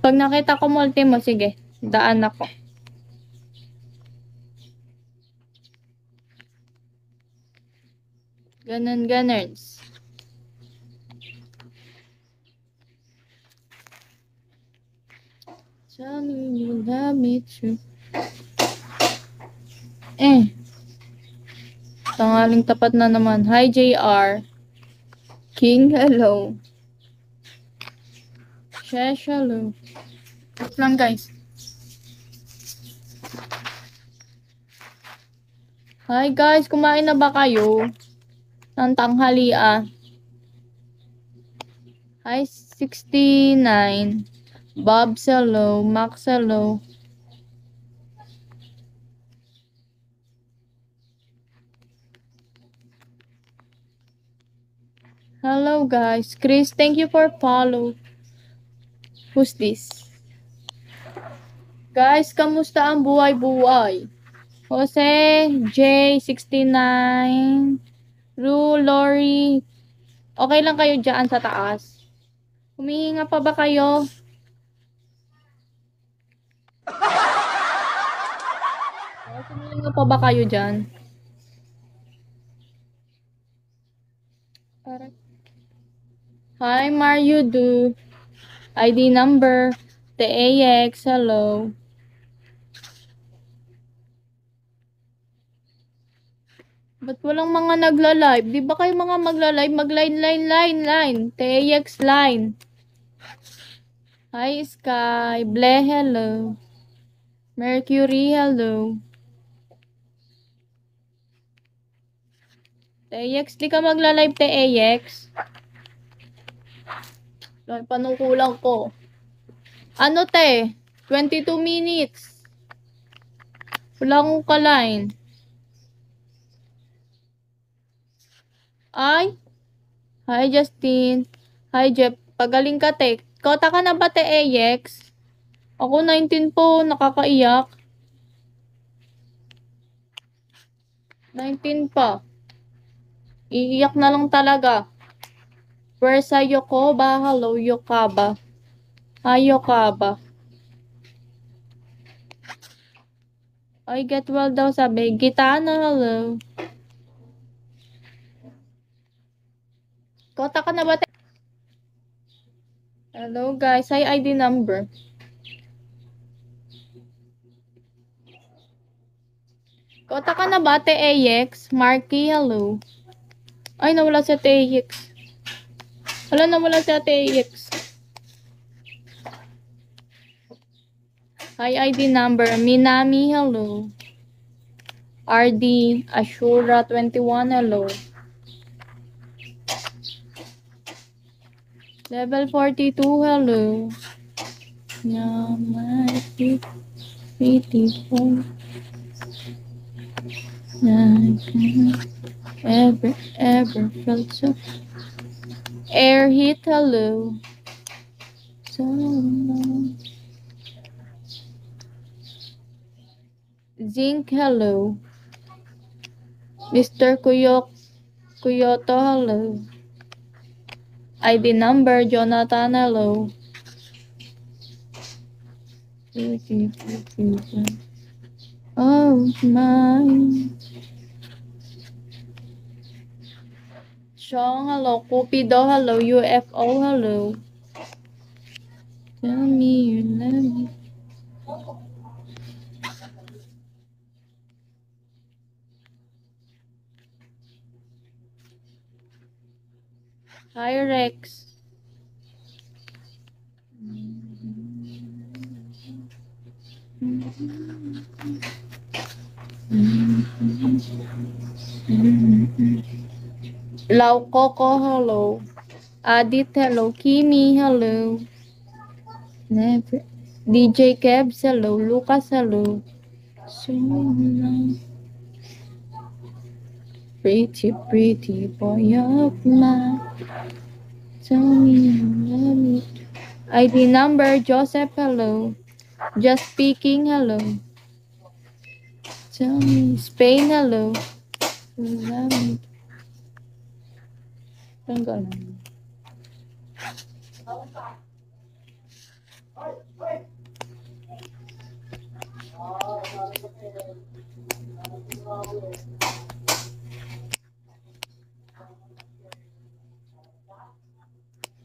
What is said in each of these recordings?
Pag nakita ko multi mo, sige, daan ako. Ganun. Tell me you love me true. Tangaling tapat na naman. Hi, JR. King, hello. Shesh, hello. Wait lang, guys. Hi, guys. Kumain na ba kayo? Ng tanghalian. Hi, 69. Bob, hello. Max, hello. Hello, guys. Chris, thank you for follow. Who's this? Guys, kamusta ang buhay-buhay? Jose, J69, Ru, Lori. Okay lang kayo dyan sa taas? Humihinga pa ba kayo? Humihinga pa ba kayo dyan? Hi, Mario Do. ID number, TAX, hello. Ba't walang mga nagla-live? Di ba kayo mga magla-live? Mag-line. TAX line. Hi, Sky. Ble, hello. Mercury, hello. TAX, di ka magla-live, TAX? Panukulang ko. Ano, te? 22 minutes. Wala akong ka-line. Ay? Hi, Justin. Hi, Jeff. Pagaling ka, te. Kota ka na ba, te, AX? Ako, 19 po. Nakakaiyak. 19 pa. Iiyak na lang talaga. Versa Yokoba. Hello, Yokaba. Hi, Yokaba. Ay, get well daw sabi. Gitana, hello. Kota ka na ba, te? Hello, guys. Hi, ID number. Kota ka na ba, TAX? Marky, hello. Ay, nawala si TAX. Wala, nawala si TAX. Hi, ID number. Minami, hello. RD, Ashura, 21, hello. Level 42, hello. Yeah, my beautiful. Ever felt so. Air hit, hello. So long. Zinc, hello. Mr. Kuyoto, hello. ID number, Jonathan, hello. Oh, my. Sean, hello. Cupido, hello. UFO, hello. Tell me you love me. Hi, Rex. Lau Coco, hello. Adit, hello. Kimi, hello. Never. DJ Kebs, hello. Lucas, hello. So long. Pretty boy of mine. Tell me you love me. ID number, Joseph, hello. Just speaking, hello. Tell me, Spain, hello. You love me. Tanggalan.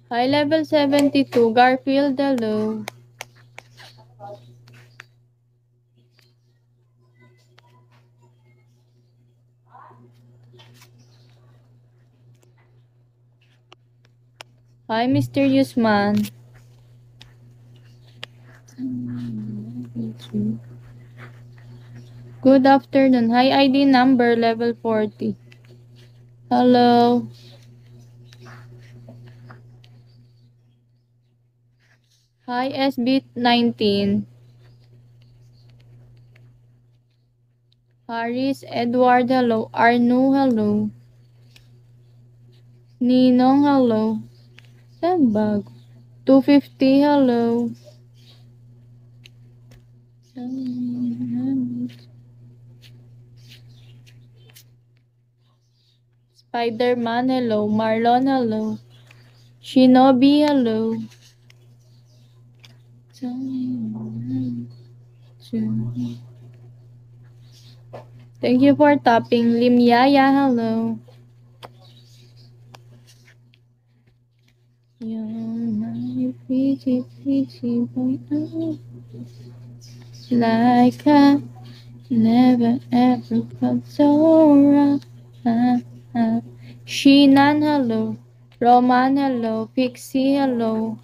Hi, level 72, Garfield, hello. Hi, Mysterious Man. Good afternoon. Hi, ID number level 40. Hello. Hi, SB19. Harris, Edward, hello. Arnu, hello. Ninong, hello. Sembag. 250, hello. Spider-Man, hello. Marlon, hello. Shinobi, hello. Thank you for tapping. Limyaya, hello. You're my pretty, pretty boy. Like I never ever felt so wrong. Shinan, hello. Roman, hello. Pixie, hello.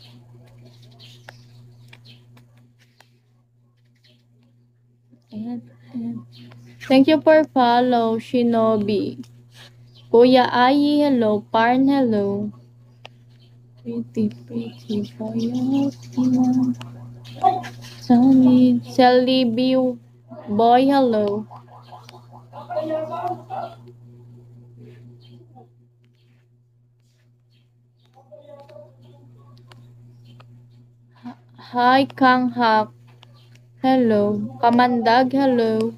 Thank you for follow, Shinobi. Kuya Ai, hello. Parn, hello. Pretty, pretty boy of mine. Tell me, Sally B. Boy, hello. Hi, Kang Hak. Hello. Kamandag, hello.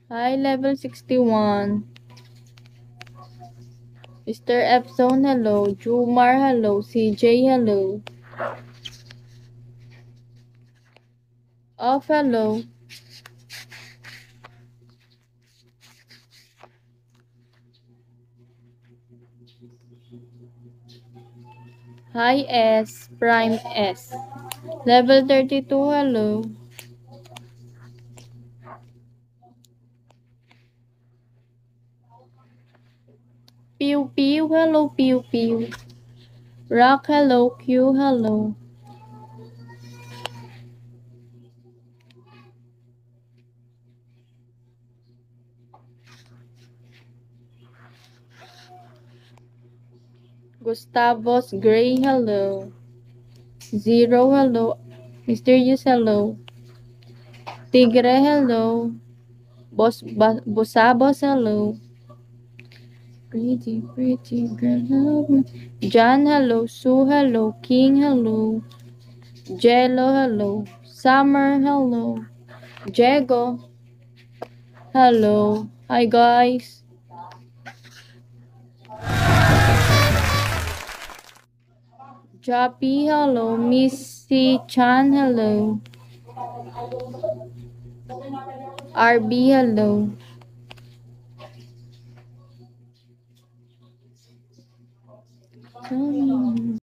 Hi, level 61. Mr. F Zone, hello. Jumar, hello. CJ, hello. Off, hello. Hi, S. Prime S. Level 32, hello. Pew Pew, hello. Pew Pew. Rock, hello. Q, hello. Gustavos Gray, hello. Zero, hello. Mysterious, hello. Tigre, hello. Bosabos, hello. Pretty, pretty girl, help me. John, hello. Sue, hello. King, hello. Jello, hello. Summer, hello. Jego, hello. Hi, guys. Jappy, hello. Missy Chan, hello. RB, hello.